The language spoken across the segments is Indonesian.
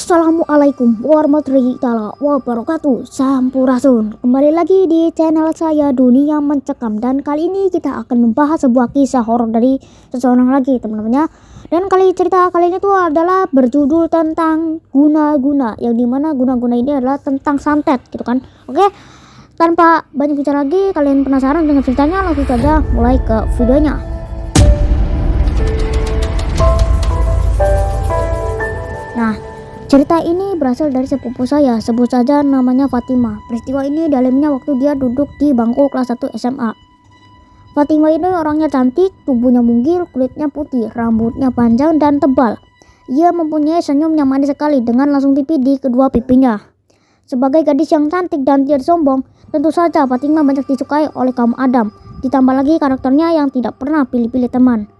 Assalamualaikum warahmatullahi wabarakatuh. Sampurasun. Kembali lagi di channel saya Dunia Mencekam, dan kali ini kita akan membahas sebuah kisah horor dari seseorang lagi, teman-teman ya. Dan cerita kali ini tuh adalah berjudul tentang guna-guna, yang dimana guna-guna ini adalah tentang santet gitu kan. Oke, tanpa banyak bicara lagi, kalian penasaran dengan ceritanya? Langsung saja mulai ke videonya. Nah, cerita ini berasal dari sepupu saya, sebut saja namanya Fatima. Peristiwa ini dialaminya waktu dia duduk di bangku kelas 1 SMA. Fatima ini orangnya cantik, tubuhnya mungil, kulitnya putih, rambutnya panjang dan tebal. Ia mempunyai senyum yang manis sekali dengan langsung pipi di kedua pipinya. Sebagai gadis yang cantik dan tidak sombong, tentu saja Fatima banyak disukai oleh kaum Adam. Ditambah lagi karakternya yang tidak pernah pilih-pilih teman,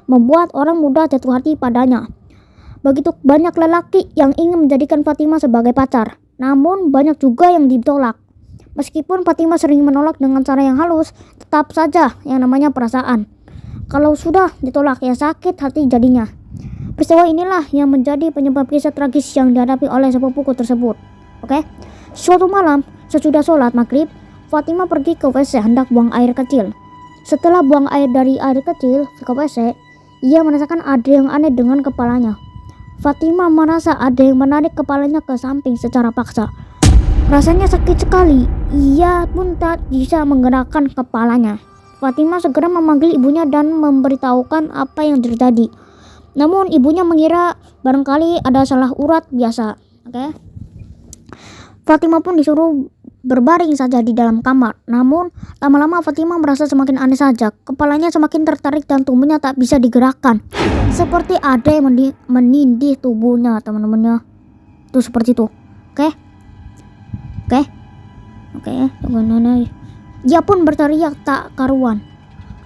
membuat orang mudah jatuh hati padanya. Begitu banyak lelaki yang ingin menjadikan Fatima sebagai pacar, namun banyak juga yang ditolak. Meskipun Fatima sering menolak dengan cara yang halus, tetap saja yang namanya perasaan. Kalau sudah ditolak ya sakit hati jadinya. Peristiwa inilah yang menjadi penyebab kisah tragis yang dihadapi oleh sepupuku tersebut. Oke, suatu malam sesudah sholat maghrib, Fatima pergi ke WC hendak buang air kecil. Setelah buang air dari air kecil ke WC, ia merasakan ada yang aneh dengan kepalanya. Fatima merasa ada yang menarik kepalanya ke samping secara paksa. Rasanya sakit sekali. Ia pun tak bisa menggerakkan kepalanya. Fatima segera memanggil ibunya dan memberitahukan apa yang terjadi. Namun ibunya mengira barangkali ada salah urat biasa. Oke. Fatima pun disuruh berbaring saja di dalam kamar. Namun lama-lama Fatima merasa semakin aneh saja. Kepalanya semakin tertarik dan tubuhnya tak bisa digerakkan. Seperti ada yang menindih tubuhnya, teman-temannya. Tuh seperti itu. Oke. Dia pun berteriak tak karuan.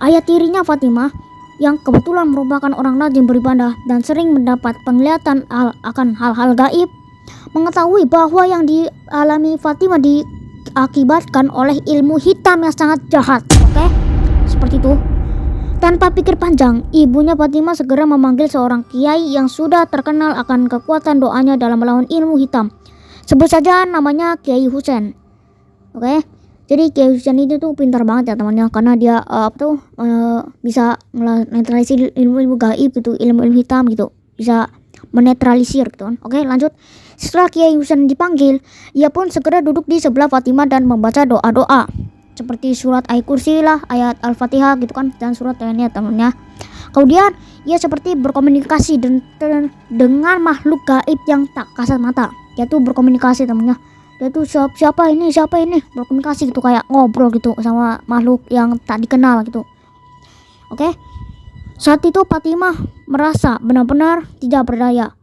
Ayah tirinya Fatima, yang kebetulan merupakan orang rajin beribadah dan sering mendapat penglihatan akan hal-hal gaib, mengetahui bahwa yang dialami Fatima diakibatkan oleh ilmu hitam yang sangat jahat. Oke, seperti itu. Tanpa pikir panjang, ibunya Fatima segera memanggil seorang kiai yang sudah terkenal akan kekuatan doanya dalam melawan ilmu hitam. Sebut saja namanya Kiai Husen. Oke, jadi Kiai Husen itu tuh pintar banget ya temannya, karena dia bisa menetralisir ilmu-ilmu gaib gitu, ilmu-ilmu hitam gitu, bisa menetralisir gitu kan. Oke, lanjut. Setelah Kiai Husen dipanggil, ia pun segera duduk di sebelah Fatima dan membaca doa-doa seperti surat Al-Kursi lah, ayat Al-Fatihah gitu kan, dan surat lainnya temannya. Kemudian ia seperti berkomunikasi dengan makhluk gaib yang tak kasat mata. Dia tuh berkomunikasi temannya. Dia tuh siapa ini berkomunikasi gitu, kayak ngobrol gitu sama makhluk yang tak dikenal gitu. Oke. Saat itu Fatimah merasa benar-benar tidak berdaya.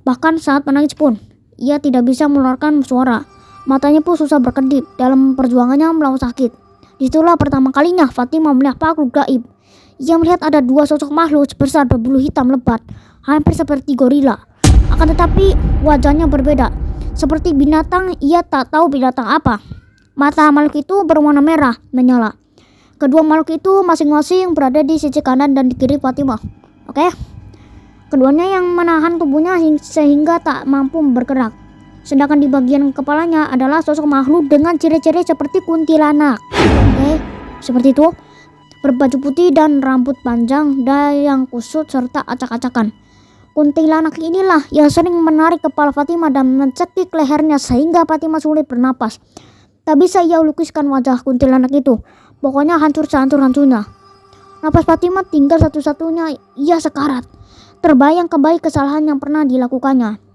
Bahkan saat menangis pun ia tidak bisa mengeluarkan suara. Matanya pun susah berkedip dalam perjuangannya melawan sakit. Disitulah pertama kalinya Fatimah melihat makhluk gaib. Ia melihat ada dua sosok makhluk sebesar berbulu hitam lebat, hampir seperti gorila. Akan tetapi wajahnya berbeda. Seperti binatang, ia tak tahu binatang apa. Mata makhluk itu berwarna merah menyala. Kedua makhluk itu masing-masing berada di sisi kanan dan di kiri Fatimah. Oke. Keduanya yang menahan tubuhnya sehingga tak mampu bergerak. Sedangkan di bagian kepalanya adalah sosok makhluk dengan ciri-ciri seperti kuntilanak. Oke, seperti itu. Berbaju putih dan rambut panjang dan yang kusut serta acak-acakan. Kuntilanak inilah yang sering menarik kepala Fatimah dan mencekik lehernya sehingga Fatimah sulit bernapas. Tak bisa ia lukiskan wajah kuntilanak itu. Pokoknya hancur sehancur-hancurnya. Napas Fatimah tinggal satu-satunya, ia sekarat. Terbayang kembali kesalahan yang pernah dilakukannya.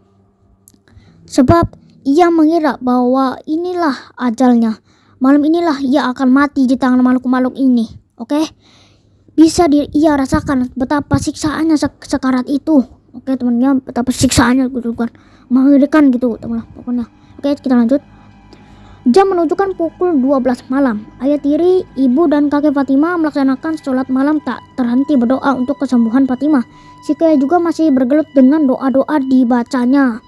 Sebab ia mengira bahwa inilah ajalnya. Malam inilah ia akan mati di tangan makhluk-makhluk ini. Oke. Bisa ia rasakan betapa siksaannya sekarat itu. Oke teman-teman, betapa siksaannya gitu kan. Mengerikan gitu teman pokoknya. Oke, kita lanjut. Jam menunjukkan pukul 12 malam. Ayah tiri, ibu dan kakek Fatimah melaksanakan sholat malam tak terhenti berdoa untuk kesembuhan Fatimah. Si kakek juga masih bergelut dengan doa-doa dibacanya.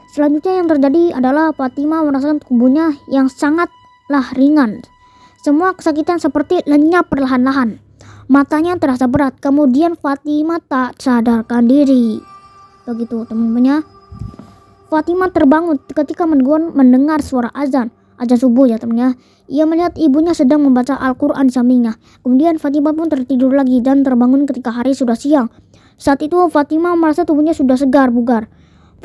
Selanjutnya yang terjadi adalah Fatimah merasakan tubuhnya yang sangatlah ringan. Semua kesakitan seperti lenyap perlahan-lahan. Matanya terasa berat. Kemudian Fatimah tak sadarkan diri. Begitu teman-temannya. Fatimah terbangun ketika mendengar suara azan subuh ya temannya. Ia melihat ibunya sedang membaca Al-Quran di sampingnya. Kemudian Fatimah pun tertidur lagi dan terbangun ketika hari sudah siang. Saat itu Fatimah merasa tubuhnya sudah segar bugar.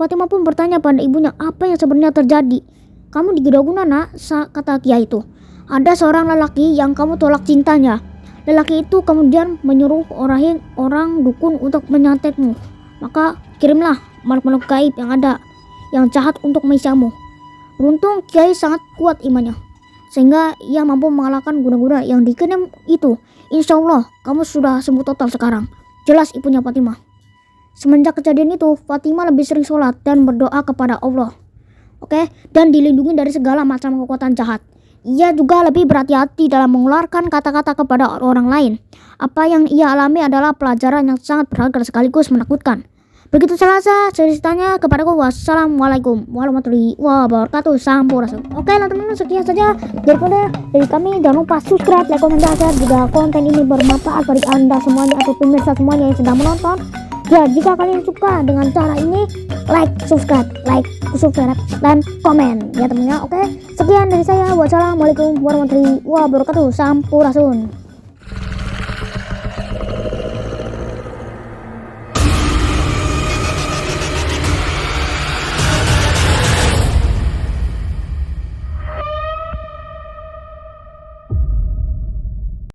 Fatimah pun bertanya pada ibunya apa yang sebenarnya terjadi. Kamu diguna-guna nak, kata Kiai itu. Ada seorang lelaki yang kamu tolak cintanya. Lelaki itu kemudian menyuruh orang dukun untuk menyantetmu. Maka kirimlah makhluk gaib yang jahat untuk mengisamu. Beruntung Kiai sangat kuat imannya, sehingga ia mampu mengalahkan guna-guna yang dikirim itu. Insya Allah kamu sudah sembuh total sekarang, jelas ibunya Fatimah. Semenjak kejadian itu, Fatimah lebih sering sholat dan berdoa kepada Allah. Dan dilindungi dari segala macam kekuatan jahat. Ia juga lebih berhati-hati dalam mengeluarkan kata-kata kepada orang lain. Apa yang ia alami adalah pelajaran yang sangat berharga sekaligus menakutkan. Begitu selasa ceritanya kepadaku. Wassalamualaikum warahmatullahi wabarakatuh. Sampurasun. Teman-teman, sekian saja dari kami. Jangan lupa subscribe, like, komen, dan share jika konten ini bermanfaat bagi Anda semuanya atau pemirsa semuanya yang sedang menonton. Ya, jika kalian suka dengan cara ini, like, subscribe, dan komen ya teman-teman. Sekian dari saya. Wassalamualaikum warahmatullahi wabarakatuh. Sampurasun.